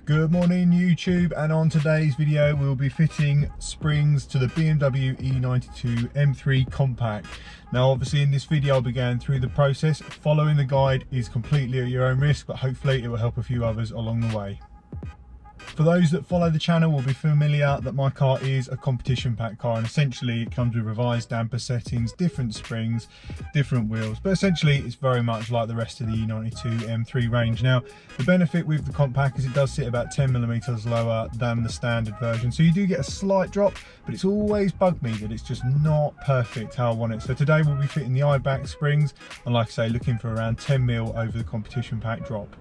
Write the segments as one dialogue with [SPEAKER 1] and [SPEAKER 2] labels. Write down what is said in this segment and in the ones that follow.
[SPEAKER 1] Good morning YouTube, and on today's video we'll be fitting springs to the BMW E92 M3 Compact. Now obviously in this video I'll be going through the process. Following the guide is completely at your own risk, but hopefully it will help a few others along the way. For those that follow the channel will be familiar that my car is a competition pack car, and essentially it comes with revised damper settings, different springs, different wheels, but essentially it's very much like the rest of the E92 M3 range. Now the benefit with the compact is it does sit about 10mm lower than the standard version, so you do get a slight drop, but it's always bugged me that it's just not perfect how I want it. So today we'll be fitting the I-back springs, and like I say, looking for around 10mm over the competition pack drop.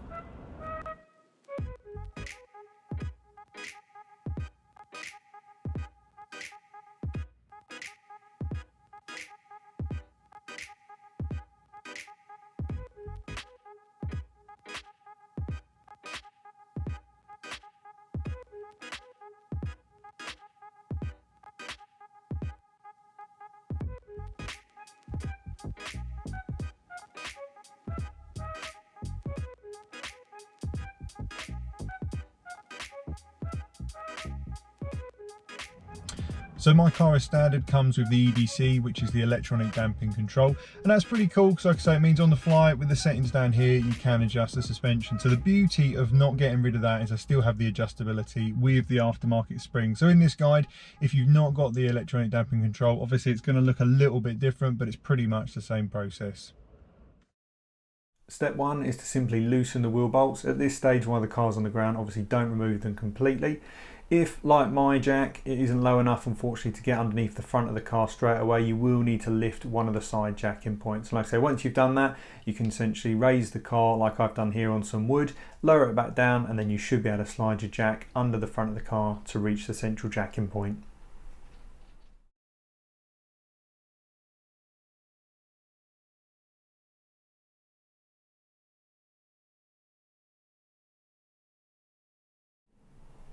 [SPEAKER 1] So my car as standard comes with the EDC, which is the electronic damping control, and that's pretty cool because like I say, it means on the fly with the settings down here you can adjust the suspension. So the beauty of not getting rid of that is I still have the adjustability with the aftermarket spring. So in this guide, if you've not got the electronic damping control, obviously it's going to look a little bit different, but it's pretty much the same process. Step one is to simply loosen the wheel bolts. At this stage while the car's on the ground, obviously don't remove them completely. If, like my jack, it isn't low enough unfortunately to get underneath the front of the car straight away, you will need to lift one of the side jacking points. Like I say, once you've done that, you can essentially raise the car like I've done here on some wood, lower it back down, and then you should be able to slide your jack under the front of the car to reach the central jacking point.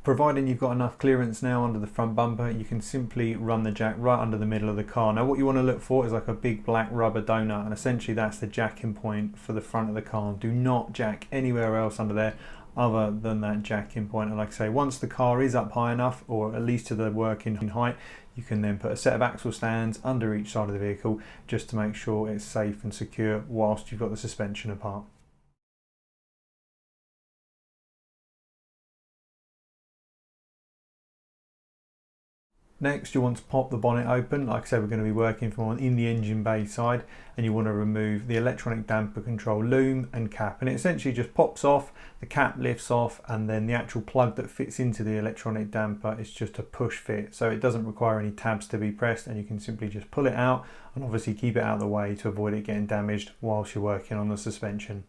[SPEAKER 1] Providing you've got enough clearance now under the front bumper, you can simply run the jack right under the middle of the car. Now what you want to look for is like a big black rubber donut, and essentially that's the jacking point for the front of the car. Do not jack anywhere else under there other than that jacking point. And like I say, once the car is up high enough, or at least to the working height, you can then put a set of axle stands under each side of the vehicle just to make sure it's safe and secure whilst you've got the suspension apart. Next, you want to pop the bonnet open. Like I said, we're going to be working from in the engine bay side, and you want to remove the electronic damper control loom and cap, and it essentially just pops off, the cap lifts off, and then the actual plug that fits into the electronic damper is just a push fit, so it doesn't require any tabs to be pressed, and you can simply just pull it out and obviously keep it out of the way to avoid it getting damaged whilst you're working on the suspension.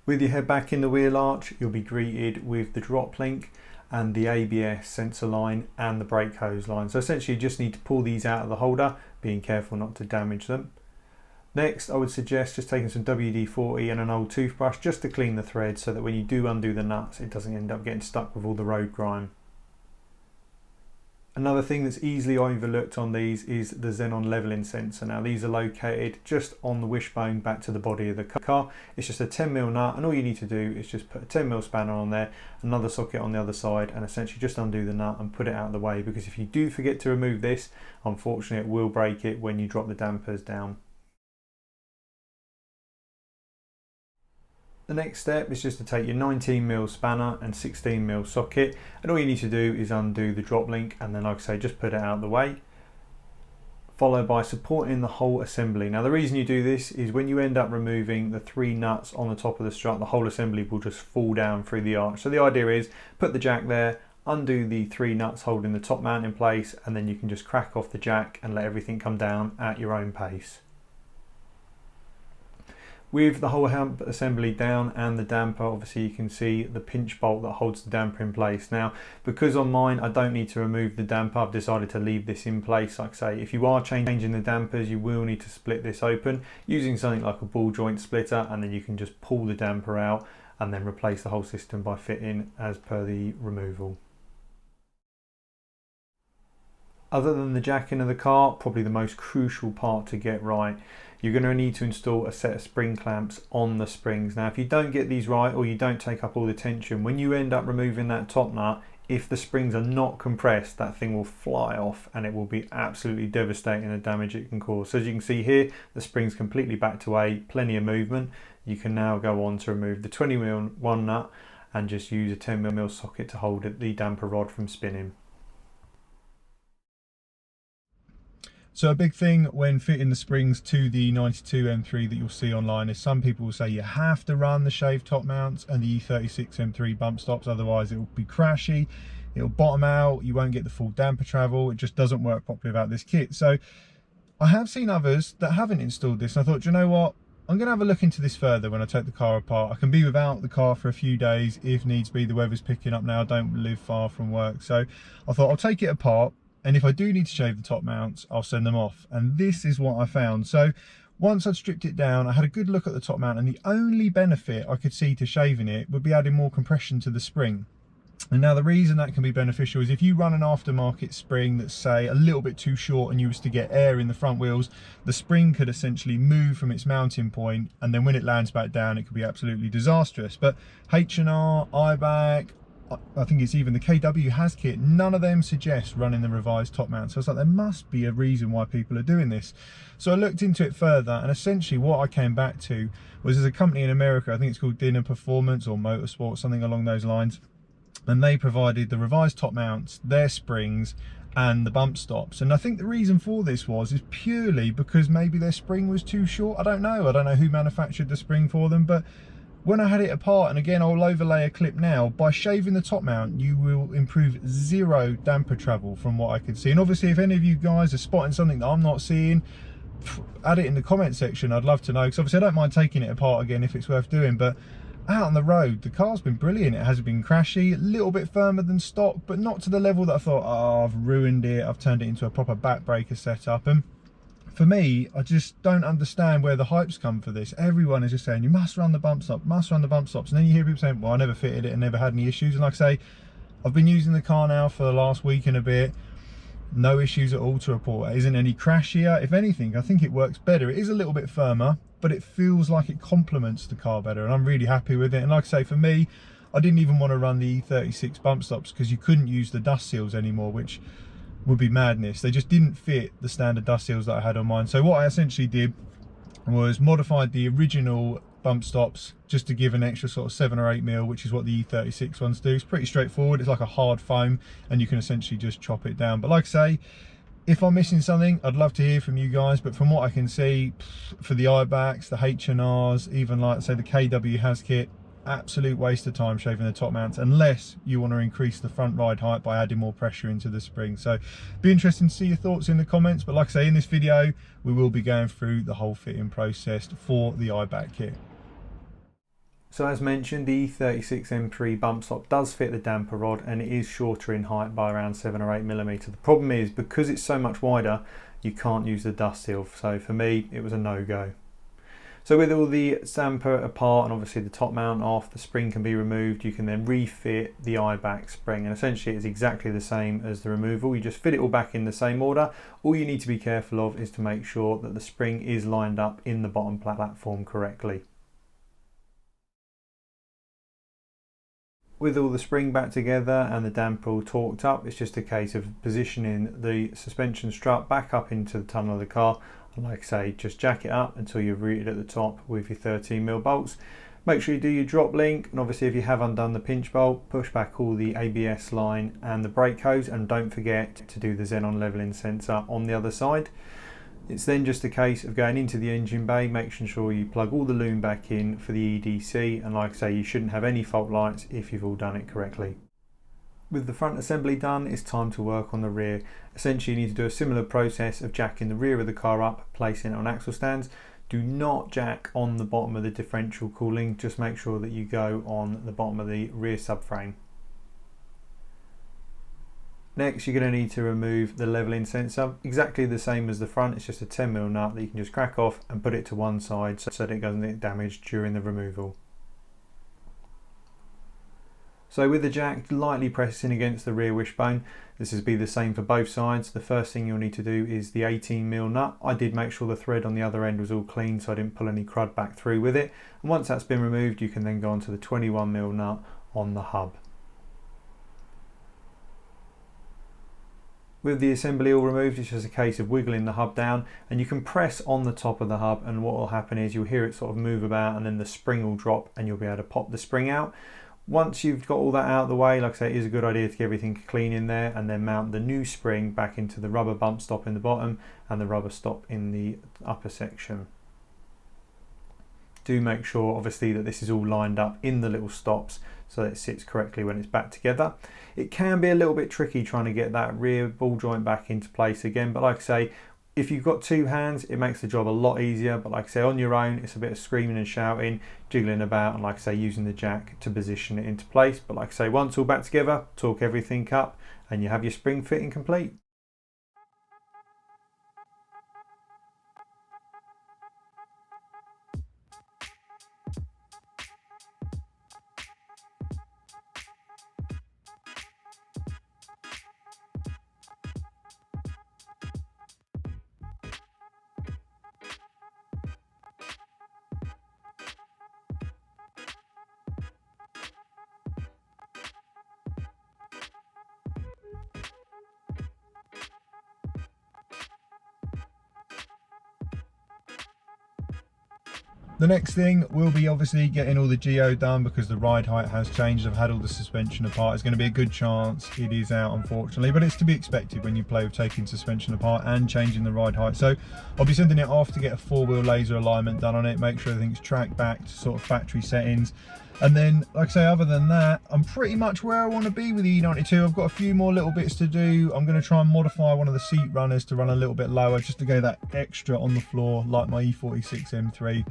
[SPEAKER 1] With your head back in the wheel arch, you'll be greeted with the drop link and the ABS sensor line and the brake hose line. So essentially you just need to pull these out of the holder, being careful not to damage them. Next, I would suggest just taking some WD-40 and an old toothbrush just to clean the thread, so that when you do undo the nuts, it doesn't end up getting stuck with all the road grime. Another thing that's easily overlooked on these is the xenon leveling sensor. Now these are located just on the wishbone back to the body of the car. It's just a 10mm nut, and all you need to do is just put a 10mm spanner on there, another socket on the other side, and essentially just undo the nut and put it out of the way, because if you do forget to remove this, unfortunately it will break it when you drop the dampers down. The next step is just to take your 19mm spanner and 16mm socket, and all you need to do is undo the drop link, and then like I say, just put it out of the way, followed by supporting the whole assembly. Now the reason you do this is when you end up removing the 3 nuts on the top of the strut, the whole assembly will just fall down through the arch. So the idea is put the jack there, undo the 3 nuts holding the top mount in place, and then you can just crack off the jack and let everything come down at your own pace. With the whole assembly down and the damper, obviously you can see the pinch bolt that holds the damper in place. Now, because on mine I don't need to remove the damper, I've decided to leave this in place. Like I say, if you are changing the dampers, you will need to split this open using something like a ball joint splitter, and then you can just pull the damper out and then replace the whole system by fitting as per the removal. Other than the jacking of the car, probably the most crucial part to get right, you're going to need to install a set of spring clamps on the springs. Now if you don't get these right, or you don't take up all the tension, when you end up removing that top nut, if the springs are not compressed, that thing will fly off and it will be absolutely devastating the damage it can cause. So as you can see here, the spring's completely back to A, plenty of movement. You can now go on to remove the 20mm nut and just use a 10mm socket to hold the damper rod from spinning. So a big thing when fitting the springs to the 92 M3 that you'll see online is some people will say you have to run the shaved top mounts and the E36 M3 bump stops, otherwise it will be crashy, it'll bottom out, you won't get the full damper travel, it just doesn't work properly without this kit. So I have seen others that haven't installed this, and I thought, you know what, I'm going to have a look into this further when I take the car apart. I can be without the car for a few days if needs be. The weather's picking up now, I don't live far from work, so I thought I'll take it apart. And if I do need to shave the top mounts, I'll send them off. And this is what I found. So once I'd stripped it down, I had a good look at the top mount, and the only benefit I could see to shaving it would be adding more compression to the spring. And now the reason that can be beneficial is if you run an aftermarket spring that's, say, a little bit too short and you was to get air in the front wheels, the spring could essentially move from its mounting point, and then when it lands back down, it could be absolutely disastrous. But H&R, IBAC, I think it's even the KW has kit, none of them suggest running the revised top mount. So I was like, there must be a reason why people are doing this. So I looked into it further, and essentially what I came back to was there's a company in America, I think it's called Dinner Performance or Motorsport, something along those lines, and they provided the revised top mounts, their springs and the bump stops. And I think the reason for this is purely because maybe their spring was too short. I don't know who manufactured the spring for them, but when I had it apart, and again I'll overlay a clip now, by shaving the top mount you will improve 0 damper travel from what I could see. And obviously if any of you guys are spotting something that I'm not seeing, add it in the comment section, I'd love to know, because obviously I don't mind taking it apart again if it's worth doing. But out on the road, the car's been brilliant. It hasn't been crashy, a little bit firmer than stock, but not to the level that I thought, oh, I've ruined it, I've turned it into a proper back breaker setup. And for me, I just don't understand where the hype's come for this. Everyone is just saying, you must run the bump stop, must run the bump stops. And then you hear people saying, well, I never fitted it and never had any issues. And like I say, I've been using the car now for the last week and a bit. No issues at all to report. It isn't any crashier. If anything, I think it works better. It is a little bit firmer, but it feels like it complements the car better. And I'm really happy with it. And like I say, for me, I didn't even want to run the E36 bump stops because you couldn't use the dust seals anymore, which would be madness. They just didn't fit the standard dust seals that I had on mine. So what I essentially did was modified the original bump stops just to give an extra sort of 7 or 8mm, which is what the E36 ones do. It's pretty straightforward. It's like a hard foam and you can essentially just chop it down. But like I say, if I'm missing something, I'd love to hear from you guys. But from what I can see, for the IBACs, the H&Rs, even like say the KW has kit, absolute waste of time shaving the top mounts unless you want to increase the front ride height by adding more pressure into the spring. So be interesting to see your thoughts in the comments. But like I say, in this video we will be going through the whole fitting process for the IBAC kit. So as mentioned, the E36 M3 bump stop does fit the damper rod and it is shorter in height by around 7 or 8mm. The problem is, because it's so much wider, you can't use the dust seal. So for me, it was a no-go. So with all the damper apart and obviously the top mount off, the spring can be removed. You can then refit the IBAC spring, and essentially it's exactly the same as the removal. You just fit it all back in the same order. All you need to be careful of is to make sure that the spring is lined up in the bottom platform correctly. With all the spring back together and the damper all torqued up, it's just a case of positioning the suspension strut back up into the tunnel of the car. And like I say, just jack it up until you're rooted at the top with your 13mm bolts. Make sure you do your drop link, and obviously if you have undone the pinch bolt, push back all the ABS line and the brake hose, and don't forget to do the xenon leveling sensor on the other side. It's then just a case of going into the engine bay, making sure you plug all the loom back in for the EDC, and like I say, you shouldn't have any fault lights if you've all done it correctly. With the front assembly done, it's time to work on the rear. Essentially, you need to do a similar process of jacking the rear of the car up, placing it on axle stands. Do not jack on the bottom of the differential cooling, just make sure that you go on the bottom of the rear subframe. Next, you're going to need to remove the leveling sensor, exactly the same as the front. It's just a 10mm nut that you can just crack off and put it to one side so that it doesn't get damaged during the removal. So with the jack lightly pressing against the rear wishbone, this will be the same for both sides. The first thing you'll need to do is the 18mm nut. I did make sure the thread on the other end was all clean so I didn't pull any crud back through with it. And once that's been removed, you can then go on to the 21mm nut on the hub. With the assembly all removed, it's just a case of wiggling the hub down, and you can press on the top of the hub, and what will happen is you'll hear it sort of move about, and then the spring will drop and you'll be able to pop the spring out. Once you've got all that out of the way, like I say, it is a good idea to get everything clean in there and then mount the new spring back into the rubber bump stop in the bottom and the rubber stop in the upper section. Do make sure obviously that this is all lined up in the little stops so that it sits correctly when it's back together. It can be a little bit tricky trying to get that rear ball joint back into place again, but like I say, if you've got two hands, it makes the job a lot easier, but like I say, on your own, it's a bit of screaming and shouting, jiggling about, and like I say, using the jack to position it into place. But like I say, once all back together, torque everything up, and you have your spring fitting complete. The next thing will be obviously getting all the geo done because the ride height has changed. I've had all the suspension apart. It's going to be a good chance it is out, unfortunately, but it's to be expected when you play with taking suspension apart and changing the ride height. So I'll be sending it off to get a 4-wheel laser alignment done on it, make sure everything's tracked back to sort of factory settings. And then, like I say, other than that, I'm pretty much where I want to be with the E92. I've got a few more little bits to do. I'm going to try and modify one of the seat runners to run a little bit lower, just to go that extra on the floor, like my E36 M3.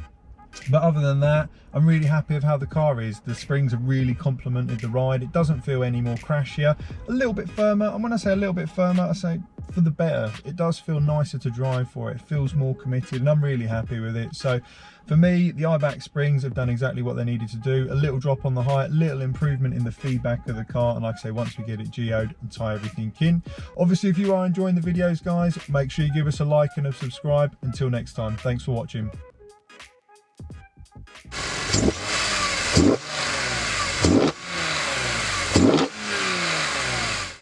[SPEAKER 1] But other than that, I'm really happy with how the car is. The springs have really complemented the ride. It doesn't feel any more crashier. A little bit firmer, and when I say a little bit firmer, I say for the better. It does feel nicer to drive for. It feels more committed, and I'm really happy with it. So for me, the I-back springs have done exactly what they needed to do. A little drop on the height, little improvement in the feedback of the car, and like I say, once we get it geoed and tie everything in. Obviously, if you are enjoying the videos, guys, make sure you give us a like and a subscribe. Until next time, thanks for watching.